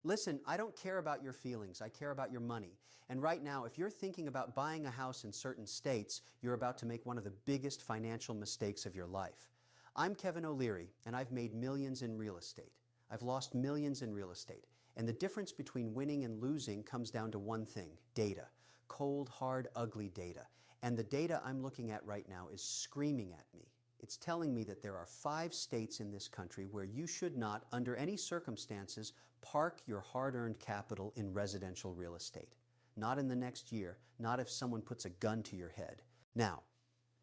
Listen, I don't care about your feelings. I care about your money. And right now, if you're thinking about buying a house in certain states, you're about to make one of the biggest financial mistakes of your life. I'm Kevin O'Leary, and I've made millions in real estate. I've lost millions in real estate. And the difference between winning and losing comes down to one thing: data. Cold, hard, ugly data. And the data I'm looking at right now is screaming at me. It's telling me that there are 5 states in this country where you should not, under any circumstances, park your hard-earned capital in residential real estate. Not in the next year, not if someone puts a gun to your head. Now,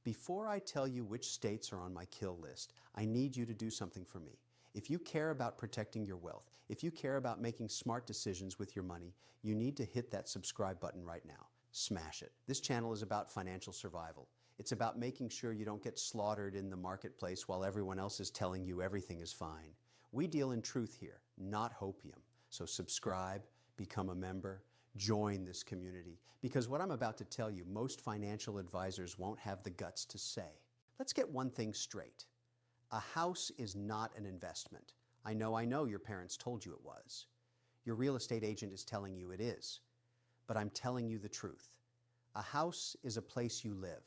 before I tell you which states are on my kill list, I need you to do something for me. If you care about protecting your wealth, if you care about making smart decisions with your money, you need to hit that subscribe button right now. Smash it. This channel is about financial survival. It's about making sure you don't get slaughtered in the marketplace while everyone else is telling you everything is fine. We deal in truth here, not hopium. So subscribe, become a member, join this community. Because what I'm about to tell you, most financial advisors won't have the guts to say. Let's get one thing straight. A house is not an investment. I know your parents told you it was. Your real estate agent is telling you it is. But I'm telling you the truth. A house is a place you live.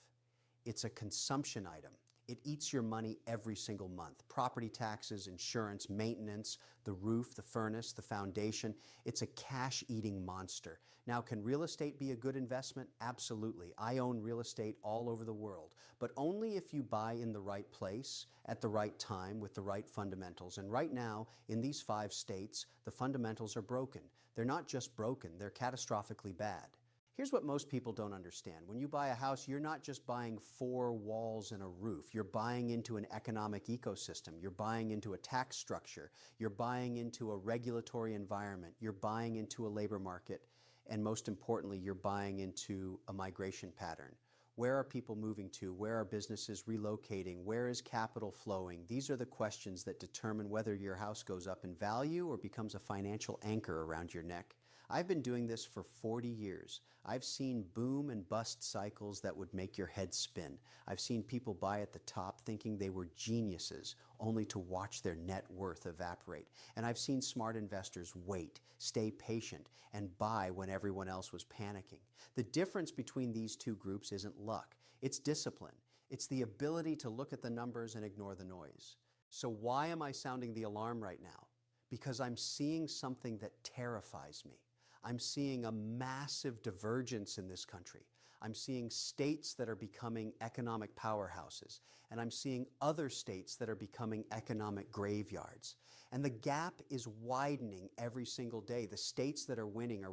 It's a consumption item. It eats your money every single month. Property taxes, insurance, maintenance, the roof, the furnace, the foundation. It's a cash-eating monster. Now, can real estate be a good investment? Absolutely. I own real estate all over the world, but only if you buy in the right place, at the right time, with the right fundamentals. And right now, in these 5 states, the fundamentals are broken. They're not just broken, they're catastrophically bad. Here's what most people don't understand. When you buy a house, you're not just buying 4 walls and a roof. You're buying into an economic ecosystem. You're buying into a tax structure. You're buying into a regulatory environment. You're buying into a labor market. And most importantly, you're buying into a migration pattern. Where are people moving to? Where are businesses relocating? Where is capital flowing? These are the questions that determine whether your house goes up in value or becomes a financial anchor around your neck. I've been doing this for 40 years. I've seen boom and bust cycles that would make your head spin. I've seen people buy at the top thinking they were geniuses, only to watch their net worth evaporate. And I've seen smart investors wait, stay patient, and buy when everyone else was panicking. The difference between these two groups isn't luck. It's discipline. It's the ability to look at the numbers and ignore the noise. So why am I sounding the alarm right now? Because I'm seeing something that terrifies me. I'm seeing a massive divergence in this country. I'm seeing states that are becoming economic powerhouses, and I'm seeing other states that are becoming economic graveyards. And the gap is widening every single day. The states that are winning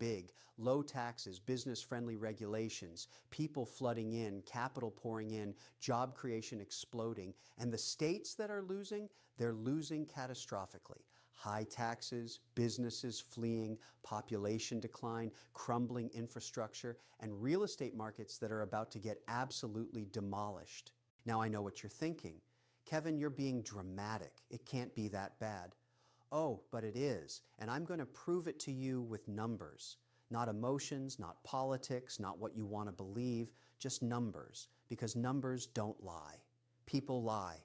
big. Low taxes, business-friendly regulations, people flooding in, capital pouring in, job creation exploding. And the states that are losing, they're losing catastrophically. High taxes, businesses fleeing, population decline, crumbling infrastructure, and real estate markets that are about to get absolutely demolished. Now I know what you're thinking. Kevin, you're being dramatic. It can't be that bad. Oh, but it is, and I'm going to prove it to you with numbers. Not emotions, not politics, not what you want to believe, just numbers, because numbers don't lie. People lie.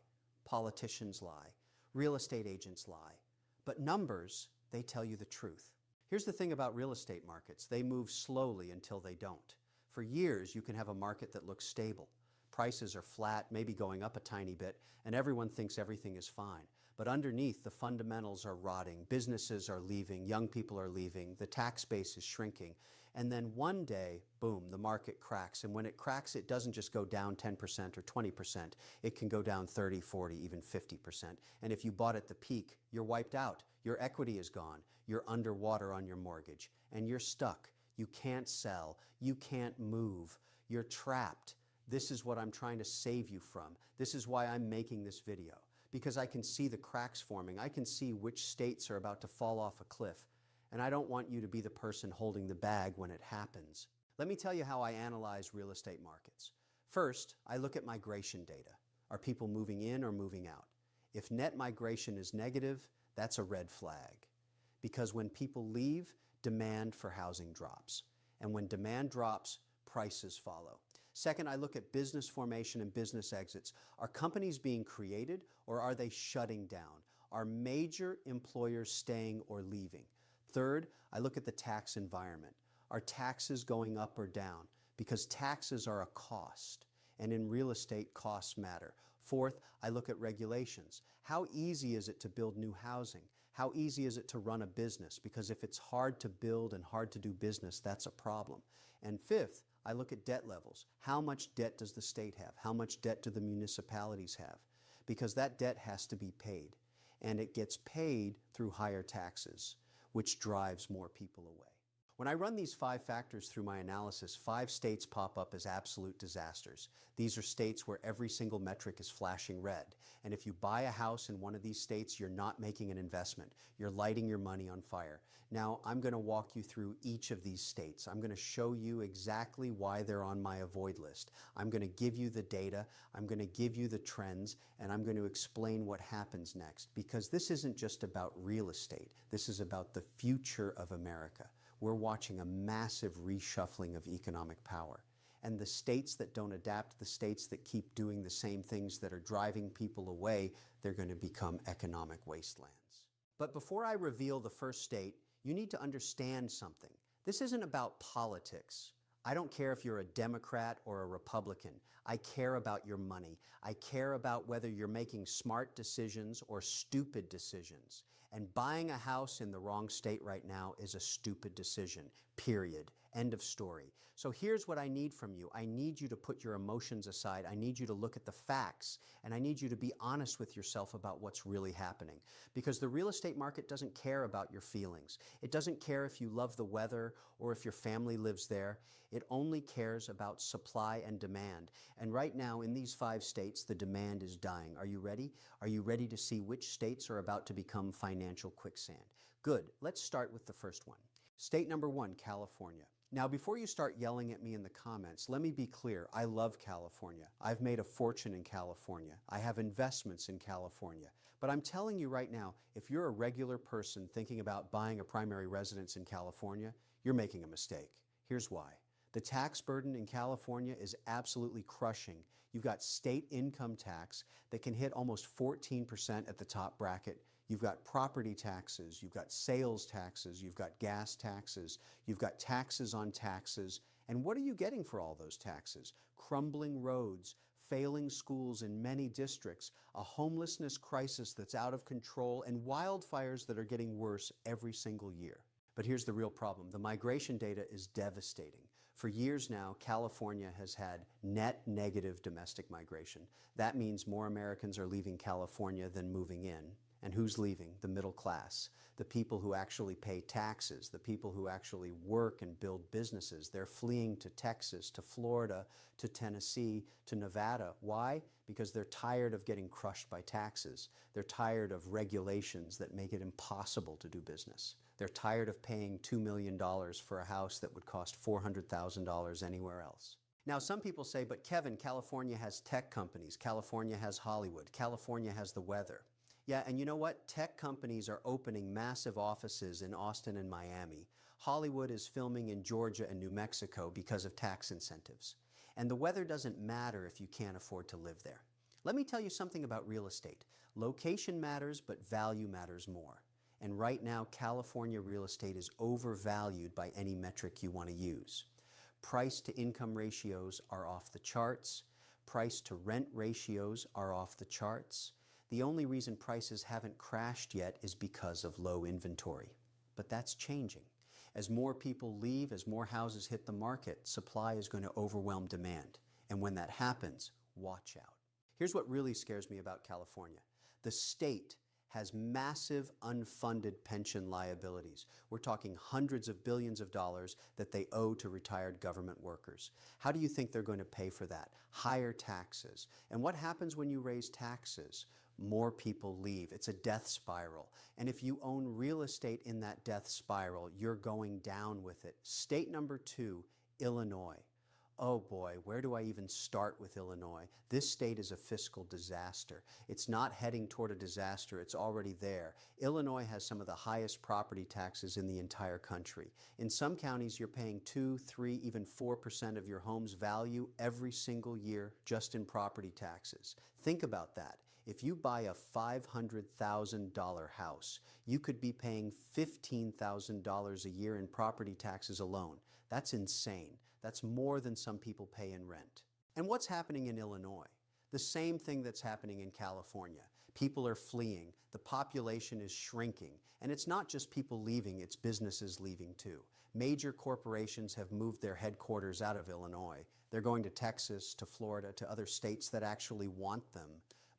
Politicians lie. Real estate agents lie. But numbers, they tell you the truth. Here's the thing about real estate markets. They move slowly until they don't. For years, you can have a market that looks stable. Prices are flat, maybe going up a tiny bit, and everyone thinks everything is fine. But underneath, the fundamentals are rotting, businesses are leaving, young people are leaving, the tax base is shrinking. And then one day, boom, the market cracks. And when it cracks, it doesn't just go down 10% or 20%. It can go down 30, 40, even 50%. And if you bought at the peak, you're wiped out. Your equity is gone. You're underwater on your mortgage. And you're stuck. You can't sell. You can't move. You're trapped. This is what I'm trying to save you from. This is why I'm making this video. Because I can see the cracks forming. I can see which states are about to fall off a cliff. And I don't want you to be the person holding the bag when it happens. Let me tell you how I analyze real estate markets. First, I look at migration data. Are people moving in or moving out? If net migration is negative, that's a red flag. Because when people leave, demand for housing drops. And when demand drops, prices follow. Second, I look at business formation and business exits. Are companies being created or are they shutting down? Are major employers staying or leaving? Third, I look at the tax environment. Are taxes going up or down? Because taxes are a cost, and in real estate, costs matter. Fourth, I look at regulations. How easy is it to build new housing? How easy is it to run a business? Because if it's hard to build and hard to do business, that's a problem. And fifth, I look at debt levels. How much debt does the state have? How much debt do the municipalities have? Because that debt has to be paid, and it gets paid through higher taxes, which drives more people away. When I run these 5 factors through my analysis, 5 states pop up as absolute disasters. These are states where every single metric is flashing red. And if you buy a house in one of these states, you're not making an investment. You're lighting your money on fire. Now, I'm going to walk you through each of these states. I'm going to show you exactly why they're on my avoid list. I'm going to give you the data, I'm going to give you the trends, and I'm going to explain what happens next. Because this isn't just about real estate. This is about the future of America. We're watching a massive reshuffling of economic power. And the states that don't adapt, the states that keep doing the same things that are driving people away, they're going to become economic wastelands. But before I reveal the first state, you need to understand something. This isn't about politics. I don't care if you're a Democrat or a Republican. I care about your money. I care about whether you're making smart decisions or stupid decisions. And buying a house in the wrong state right now is a stupid decision, period. End of story. So here's what I need from you. I need you to put your emotions aside. I need you to look at the facts, and I need you to be honest with yourself about what's really happening. Because the real estate market doesn't care about your feelings. It doesn't care if you love the weather or if your family lives there. It only cares about supply and demand. And right now, in these 5 states, the demand is dying. Are you ready? Are you ready to see which states are about to become financial quicksand? Good. Let's start with the first one. State number 1, California. Now, before you start yelling at me in the comments, let me be clear. I love California. I've made a fortune in California. I have investments in California. But I'm telling you right now, if you're a regular person thinking about buying a primary residence in California, you're making a mistake. Here's why. The tax burden in California is absolutely crushing. You've got state income tax that can hit almost 14% at the top bracket. You've got property taxes, you've got sales taxes, you've got gas taxes, you've got taxes on taxes. And what are you getting for all those taxes? Crumbling roads, failing schools in many districts, a homelessness crisis that's out of control, and wildfires that are getting worse every single year. But here's the real problem. The migration data is devastating. For years now, California has had net negative domestic migration. That means more Americans are leaving California than moving in. And who's leaving? The middle class, the people who actually pay taxes, the people who actually work and build businesses. They're fleeing to Texas, to Florida, to Tennessee, to Nevada. Why? Because they're tired of getting crushed by taxes. They're tired of regulations that make it impossible to do business. They're tired of paying $2 million for a house that would cost $400,000 anywhere else. Now, some people say, but Kevin, California has tech companies. California has Hollywood. California has the weather. Yeah, and you know what? Tech companies are opening massive offices in Austin and Miami. Hollywood is filming in Georgia and New Mexico because of tax incentives. And the weather doesn't matter if you can't afford to live there. Let me tell you something about real estate. Location matters, but value matters more. And right now, California real estate is overvalued by any metric you want to use. Price to income ratios are off the charts. Price to rent ratios are off the charts. The only reason prices haven't crashed yet is because of low inventory. But that's changing. As more people leave, as more houses hit the market, supply is going to overwhelm demand. And when that happens, watch out. Here's what really scares me about California. The state has massive unfunded pension liabilities. We're talking hundreds of billions of dollars that they owe to retired government workers. How do you think they're going to pay for that? Higher taxes. And what happens when you raise taxes? More people leave. It's a death spiral. And if you own real estate in that death spiral, you're going down with it. State number 2, Illinois. Oh boy, where do I even start with Illinois? This state is a fiscal disaster. It's not heading toward a disaster, it's already there. Illinois has some of the highest property taxes in the entire country. In some counties, you're paying 2, 3, even 4% of your home's value every single year just in property taxes. Think about that. If you buy a $500,000 house, you could be paying $15,000 a year in property taxes alone. That's insane. That's more than some people pay in rent. And what's happening in Illinois? The same thing that's happening in California. People are fleeing, the population is shrinking, and it's not just people leaving, it's businesses leaving too. Major corporations have moved their headquarters out of Illinois. They're going to Texas, to Florida, to other states that actually want them.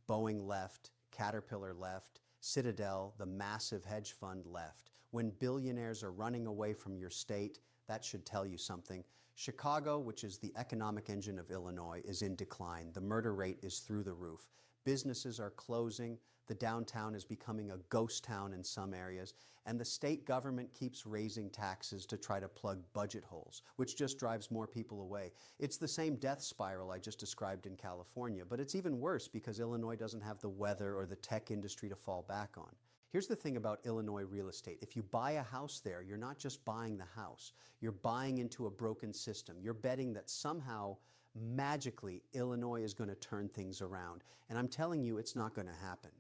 Boeing left, Caterpillar left, Citadel, the massive hedge fund, left. When billionaires are running away from your state, that should tell you something. Chicago, which is the economic engine of Illinois, is in decline. The murder rate is through the roof. Businesses are closing. The downtown is becoming a ghost town in some areas. And the state government keeps raising taxes to try to plug budget holes, which just drives more people away. It's the same death spiral I just described in California, but it's even worse because Illinois doesn't have the weather or the tech industry to fall back on. Here's the thing about Illinois real estate. If you buy a house there, you're not just buying the house. You're buying into a broken system. You're betting that somehow, magically, Illinois is going to turn things around. And I'm telling you, it's not going to happen.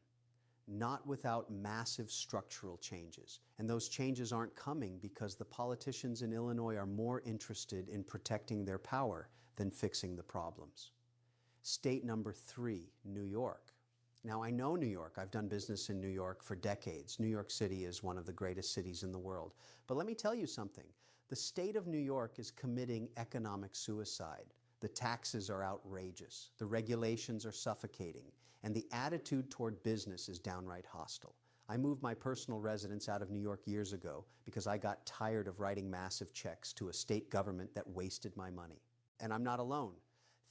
Not without massive structural changes. And those changes aren't coming because the politicians in Illinois are more interested in protecting their power than fixing the problems. State number 3, New York. Now, I know New York. I've done business in New York for decades. New York City is one of the greatest cities in the world. But let me tell you something. The state of New York is committing economic suicide. The taxes are outrageous. The regulations are suffocating. And the attitude toward business is downright hostile. I moved my personal residence out of New York years ago because I got tired of writing massive checks to a state government that wasted my money. And I'm not alone.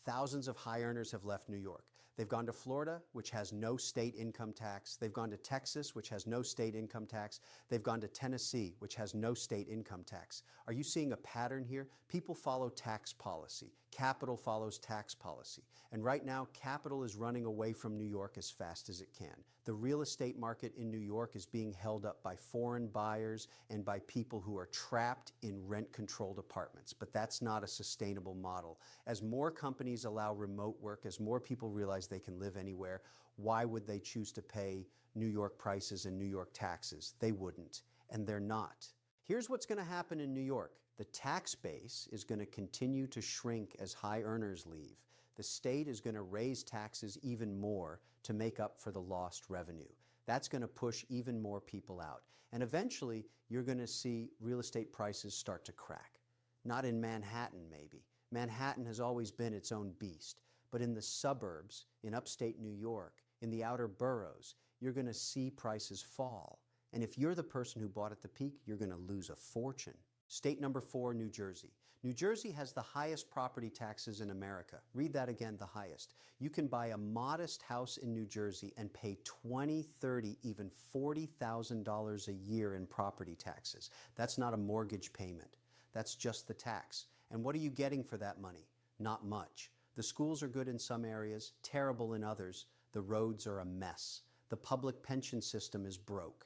Thousands of high earners have left New York. They've gone to Florida, which has no state income tax. They've gone to Texas, which has no state income tax. They've gone to Tennessee, which has no state income tax. Are you seeing a pattern here? People follow tax policy. Capital follows tax policy. And right now, capital is running away from New York as fast as it can. The real estate market in New York is being held up by foreign buyers and by people who are trapped in rent-controlled apartments. But that's not a sustainable model. As more companies allow remote work, as more people realize they can live anywhere, why would they choose to pay New York prices and New York taxes? They wouldn't, and they're not. Here's what's going to happen in New York. The tax base is going to continue to shrink as high earners leave. The state is going to raise taxes even more to make up for the lost revenue. That's going to push even more people out. And eventually, you're going to see real estate prices start to crack. Not in Manhattan, maybe. Manhattan has always been its own beast. But in the suburbs, in upstate New York, in the outer boroughs, you're going to see prices fall. And if you're the person who bought at the peak, you're going to lose a fortune. State number 4, New Jersey. New Jersey has the highest property taxes in America. Read that again, the highest. You can buy a modest house in New Jersey and pay $20,000, $30,000, even $40,000 a year in property taxes. That's not a mortgage payment. That's just the tax. And what are you getting for that money? Not much. The schools are good in some areas, terrible in others. The roads are a mess. The public pension system is broke.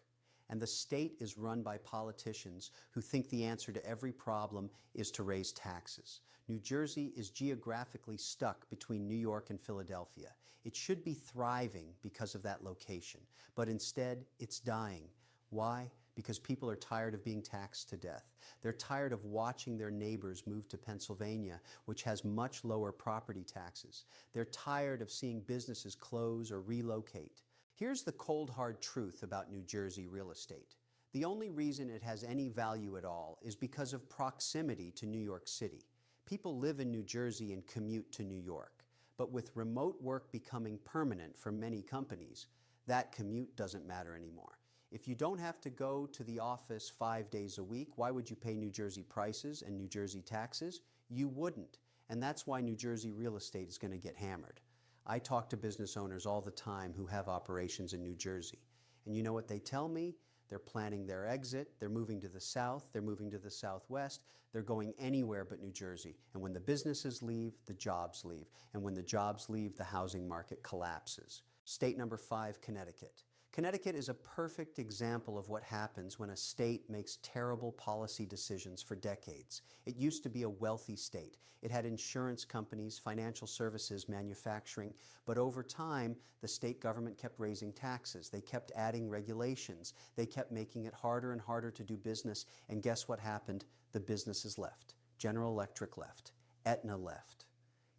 And the state is run by politicians who think the answer to every problem is to raise taxes. New Jersey is geographically stuck between New York and Philadelphia. It should be thriving because of that location, but instead it's dying. Why? Because people are tired of being taxed to death. They're tired of watching their neighbors move to Pennsylvania, which has much lower property taxes. They're tired of seeing businesses close or relocate. Here's the cold, hard truth about New Jersey real estate. The only reason it has any value at all is because of proximity to New York City. People live in New Jersey and commute to New York. But with remote work becoming permanent for many companies, that commute doesn't matter anymore. If you don't have to go to the office 5 days a week, why would you pay New Jersey prices and New Jersey taxes? You wouldn't. And that's why New Jersey real estate is going to get hammered. I talk to business owners all the time who have operations in New Jersey. And you know what they tell me? They're planning their exit. They're moving to the south. They're moving to the southwest. They're going anywhere but New Jersey. And when the businesses leave, the jobs leave. And when the jobs leave, the housing market collapses. State number 5, Connecticut. Connecticut is a perfect example of what happens when a state makes terrible policy decisions for decades. It used to be a wealthy state. It had insurance companies, financial services, manufacturing, but over time, the state government kept raising taxes. They kept adding regulations. They kept making it harder and harder to do business, and guess what happened? The businesses left. General Electric left. Aetna left.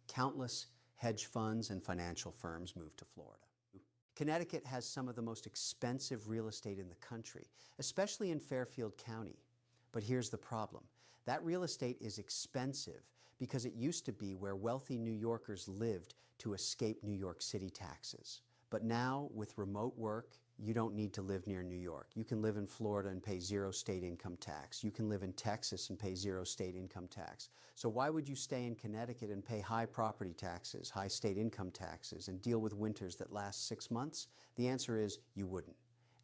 Countless hedge funds and financial firms moved to Florida. Connecticut has some of the most expensive real estate in the country, especially in Fairfield County. But here's the problem. That real estate is expensive because it used to be where wealthy New Yorkers lived to escape New York City taxes. But now, with remote work, you don't need to live near New York. You can live in Florida and pay zero state income tax. You can live in Texas and pay zero state income tax. So why would you stay in Connecticut and pay high property taxes, high state income taxes, and deal with winters that last 6 months? The answer is you wouldn't,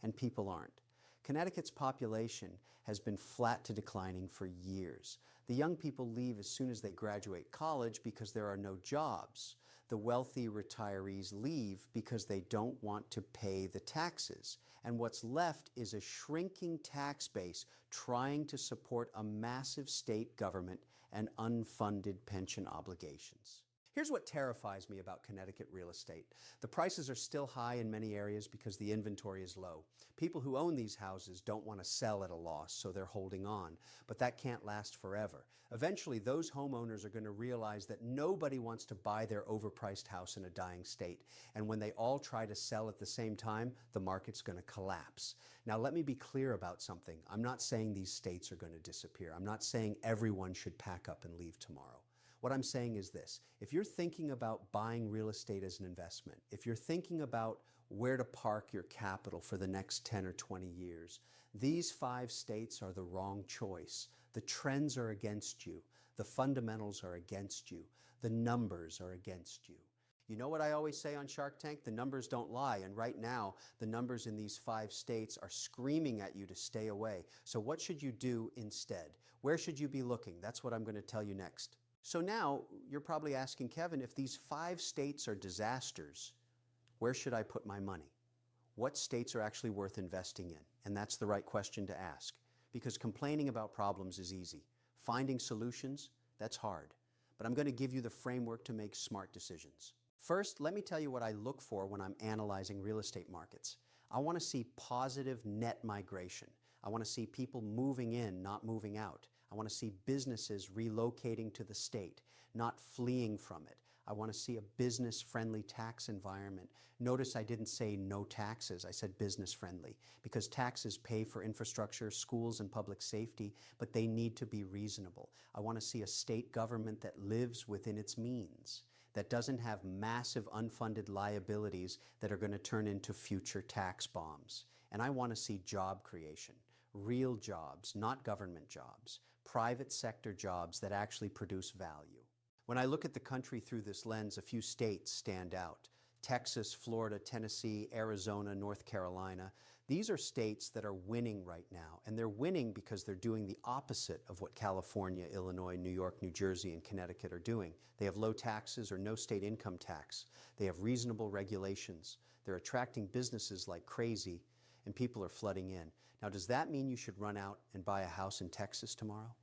and people aren't. Connecticut's population has been flat to declining for years. The young people leave as soon as they graduate college because there are no jobs. The wealthy retirees leave because they don't want to pay the taxes. And what's left is a shrinking tax base trying to support a massive state government and unfunded pension obligations. Here's what terrifies me about Connecticut real estate. The prices are still high in many areas because the inventory is low. People who own these houses don't want to sell at a loss, so they're holding on. But that can't last forever. Eventually, those homeowners are going to realize that nobody wants to buy their overpriced house in a dying state. And when they all try to sell at the same time, the market's going to collapse. Now, let me be clear about something. I'm not saying these states are going to disappear. I'm not saying everyone should pack up and leave tomorrow. What I'm saying is this: if you're thinking about buying real estate as an investment, if you're thinking about where to park your capital for the next 10 or 20 years, these 5 states are the wrong choice. The trends are against you. The fundamentals are against you. The numbers are against you. You know what I always say on Shark Tank? The numbers don't lie, and right now, the numbers in these 5 states are screaming at you to stay away. So what should you do instead? Where should you be looking? That's what I'm going to tell you next. So now, you're probably asking, Kevin, if these 5 states are disasters, where should I put my money? What states are actually worth investing in? And that's the right question to ask. Because complaining about problems is easy. Finding solutions, that's hard. But I'm going to give you the framework to make smart decisions. First, let me tell you what I look for when I'm analyzing real estate markets. I want to see positive net migration. I want to see people moving in, not moving out. I want to see businesses relocating to the state, not fleeing from it. I want to see a business-friendly tax environment. Notice I didn't say no taxes, I said business-friendly, because taxes pay for infrastructure, schools, and public safety, but they need to be reasonable. I want to see a state government that lives within its means, that doesn't have massive unfunded liabilities that are going to turn into future tax bombs. And I want to see job creation, real jobs, not government jobs, private sector jobs that actually produce value. When I look at the country through this lens, a few states stand out. Texas, Florida, Tennessee, Arizona, North Carolina. These are states that are winning right now, and they're winning because they're doing the opposite of what California, Illinois, New York, New Jersey, and Connecticut are doing. They have low taxes or no state income tax. They have reasonable regulations. They're attracting businesses like crazy, and people are flooding in. Now, does that mean you should run out and buy a house in Texas tomorrow?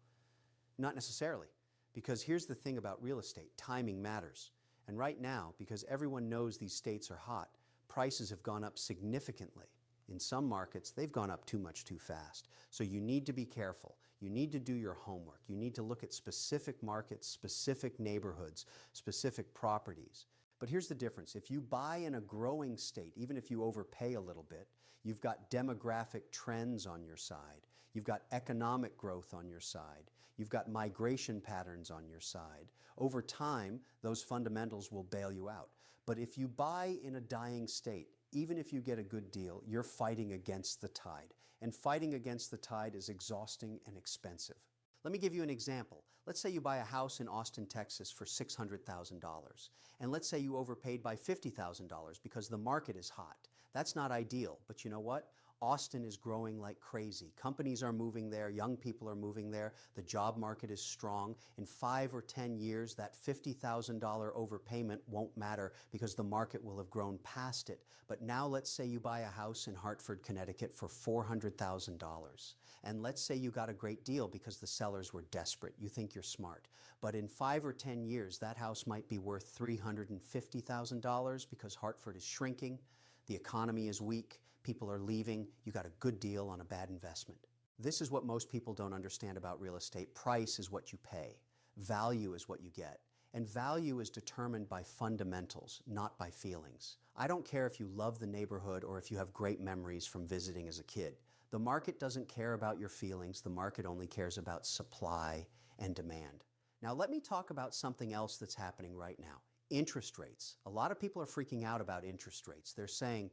Not necessarily, because here's the thing about real estate: timing matters. And right now, because everyone knows these states are hot, prices have gone up significantly. In some markets, they've gone up too much too fast. So you need to be careful. You need to do your homework. You need to look at specific markets, specific neighborhoods, specific properties. But here's the difference. If you buy in a growing state, even if you overpay a little bit, you've got demographic trends on your side. You've got economic growth on your side. You've got migration patterns on your side. Over time, those fundamentals will bail you out. But if you buy in a dying state, even if you get a good deal, you're fighting against the tide. And fighting against the tide is exhausting and expensive. Let me give you an example. Let's say you buy a house in Austin, Texas for $600,000. And let's say you overpaid by $50,000 because the market is hot. That's not ideal, but you know what? Austin is growing like crazy. Companies are moving there, young people are moving there, the job market is strong. In 5 or 10 years, that $50,000 overpayment won't matter because the market will have grown past it. But now let's say you buy a house in Hartford, Connecticut for $400,000. And let's say you got a great deal because the sellers were desperate. You think you're smart. But in 5 or 10 years, that house might be worth $350,000 because Hartford is shrinking, the economy is weak, people are leaving, you got a good deal on a bad investment. This is what most people don't understand about real estate. Price is what you pay. Value is what you get. And value is determined by fundamentals, not by feelings. I don't care if you love the neighborhood or if you have great memories from visiting as a kid. The market doesn't care about your feelings. The market only cares about supply and demand. Now let me talk about something else that's happening right now. Interest rates. A lot of people are freaking out about interest rates. They're saying,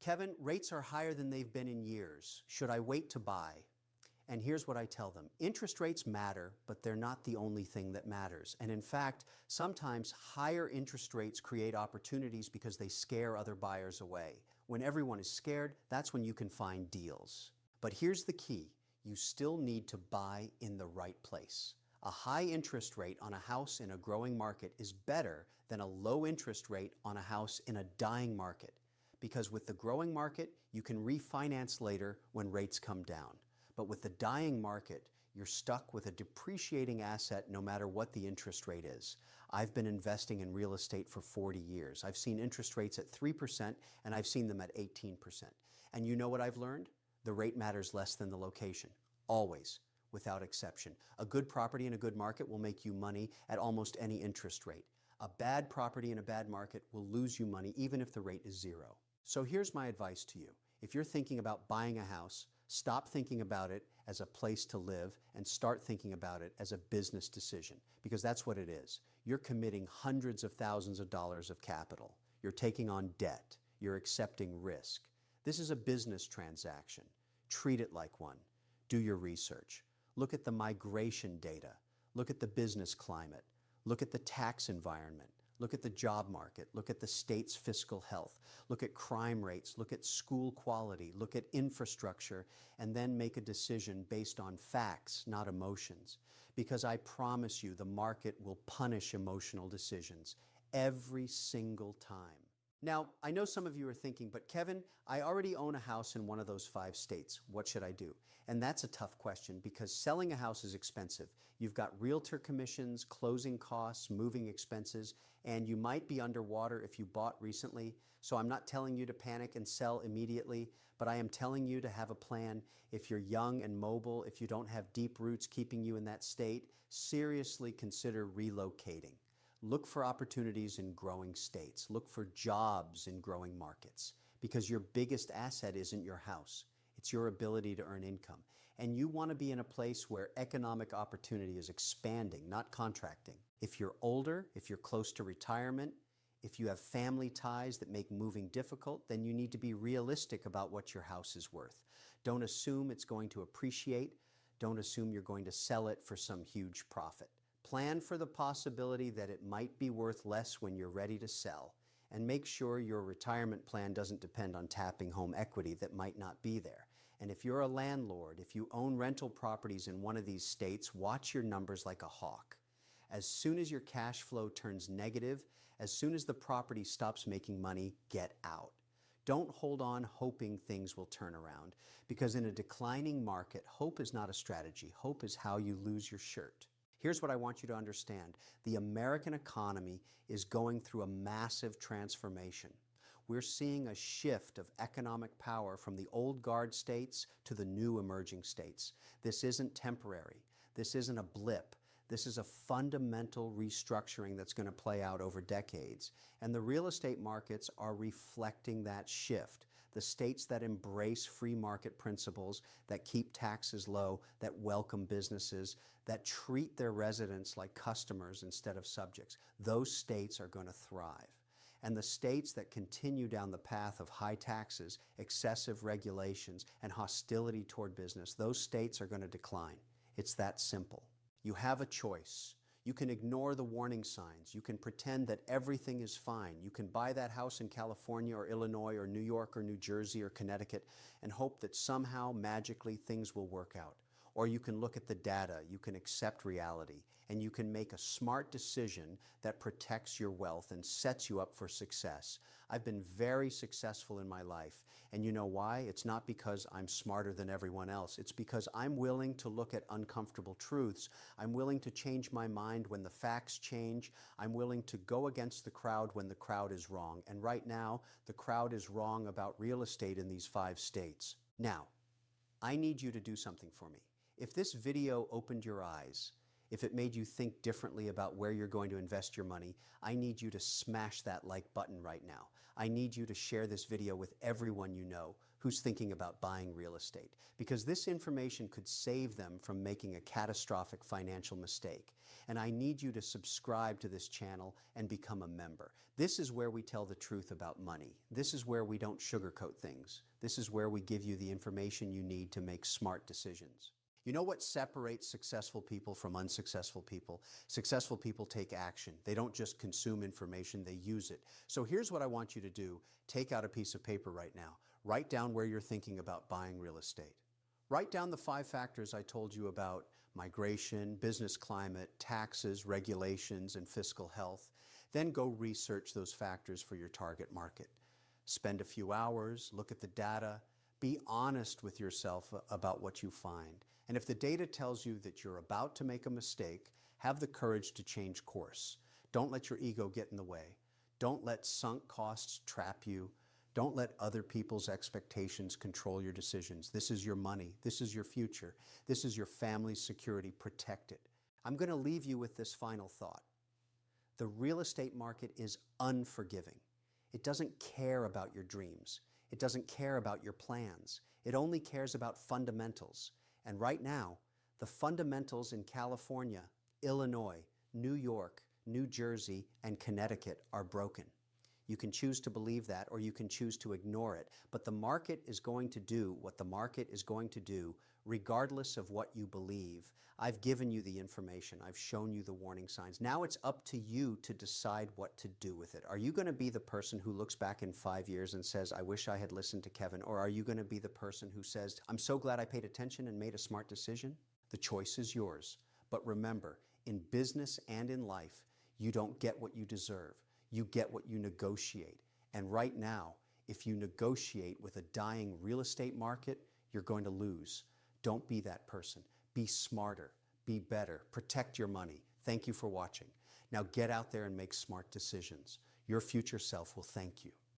Kevin, rates are higher than they've been in years. Should I wait to buy? And here's what I tell them. Interest rates matter, but they're not the only thing that matters. And in fact, sometimes higher interest rates create opportunities because they scare other buyers away. When everyone is scared, that's when you can find deals. But here's the key. You still need to buy in the right place. A high interest rate on a house in a growing market is better than a low interest rate on a house in a dying market. Because with the growing market, you can refinance later when rates come down. But with the dying market, you're stuck with a depreciating asset no matter what the interest rate is. I've been investing in real estate for 40 years. I've seen interest rates at 3% and I've seen them at 18%. And you know what I've learned? The rate matters less than the location. Always, without exception. A good property in a good market will make you money at almost any interest rate. A bad property in a bad market will lose you money even if the rate is zero. So here's my advice to you. If you're thinking about buying a house, stop thinking about it as a place to live and start thinking about it as a business decision, because that's what it is. You're committing hundreds of thousands of dollars of capital. You're taking on debt. You're accepting risk. This is a business transaction. Treat it like one. Do your research. Look at the migration data. Look at the business climate. Look at the tax environment. Look at the job market. Look at the state's fiscal health. Look at crime rates. Look at school quality. Look at infrastructure, and then make a decision based on facts, not emotions. Because I promise you, the market will punish emotional decisions every single time. Now, I know some of you are thinking, but Kevin, I already own a house in one of those 5 states. What should I do? And that's a tough question because selling a house is expensive. You've got realtor commissions, closing costs, moving expenses, and you might be underwater if you bought recently. So I'm not telling you to panic and sell immediately, but I am telling you to have a plan. If you're young and mobile, if you don't have deep roots keeping you in that state, seriously consider relocating. Look for opportunities in growing states. Look for jobs in growing markets because your biggest asset isn't your house. It's your ability to earn income. And you want to be in a place where economic opportunity is expanding, not contracting. If you're older, if you're close to retirement, if you have family ties that make moving difficult, then you need to be realistic about what your house is worth. Don't assume it's going to appreciate. Don't assume you're going to sell it for some huge profit. Plan for the possibility that it might be worth less when you're ready to sell, and make sure your retirement plan doesn't depend on tapping home equity that might not be there. And if you're a landlord, if you own rental properties in one of these states, watch your numbers like a hawk. As soon as your cash flow turns negative, as soon as the property stops making money, get out. Don't hold on hoping things will turn around, because in a declining market, hope is not a strategy. Hope is how you lose your shirt. Here's what I want you to understand. The American economy is going through a massive transformation. We're seeing a shift of economic power from the old guard states to the new emerging states. This isn't temporary. This isn't a blip. This is a fundamental restructuring that's going to play out over decades. And the real estate markets are reflecting that shift. The states that embrace free market principles, that keep taxes low, that welcome businesses, that treat their residents like customers instead of subjects, those states are going to thrive. And the states that continue down the path of high taxes, excessive regulations, and hostility toward business, those states are going to decline. It's that simple. You have a choice. You can ignore the warning signs. You can pretend that everything is fine. You can buy that house in California or Illinois or New York or New Jersey or Connecticut and hope that somehow, magically, things will work out. Or you can look at the data, you can accept reality, and you can make a smart decision that protects your wealth and sets you up for success. I've been very successful in my life, and you know why? It's not because I'm smarter than everyone else. It's because I'm willing to look at uncomfortable truths. I'm willing to change my mind when the facts change. I'm willing to go against the crowd when the crowd is wrong. And right now, the crowd is wrong about real estate in these 5 states. Now, I need you to do something for me. If this video opened your eyes, if it made you think differently about where you're going to invest your money, I need you to smash that like button right now. I need you to share this video with everyone you know who's thinking about buying real estate, because this information could save them from making a catastrophic financial mistake. And I need you to subscribe to this channel and become a member. This is where we tell the truth about money. This is where we don't sugarcoat things. This is where we give you the information you need to make smart decisions. You know what separates successful people from unsuccessful people? Successful people take action. They don't just consume information, they use it. So here's what I want you to do. Take out a piece of paper right now. Write down where you're thinking about buying real estate. Write down the 5 factors I told you about: migration, business climate, taxes, regulations, and fiscal health. Then go research those factors for your target market. Spend a few hours, look at the data, be honest with yourself about what you find. And if the data tells you that you're about to make a mistake, have the courage to change course. Don't let your ego get in the way. Don't let sunk costs trap you. Don't let other people's expectations control your decisions. This is your money. This is your future. This is your family's security. Protect it. I'm going to leave you with this final thought. The real estate market is unforgiving. It doesn't care about your dreams. It doesn't care about your plans. It only cares about fundamentals. And right now, the fundamentals in California, Illinois, New York, New Jersey, and Connecticut are broken. You can choose to believe that, or you can choose to ignore it. But the market is going to do what the market is going to do, regardless of what you believe. I've given you the information. I've shown you the warning signs. Now it's up to you to decide what to do with it. Are you going to be the person who looks back in 5 years and says, I wish I had listened to Kevin? Or are you going to be the person who says, I'm so glad I paid attention and made a smart decision? The choice is yours. But remember, in business and in life, you don't get what you deserve. You get what you negotiate. And right now, if you negotiate with a dying real estate market, you're going to lose. Don't be that person. Be smarter. Be better. Protect your money. Thank you for watching. Now get out there and make smart decisions. Your future self will thank you.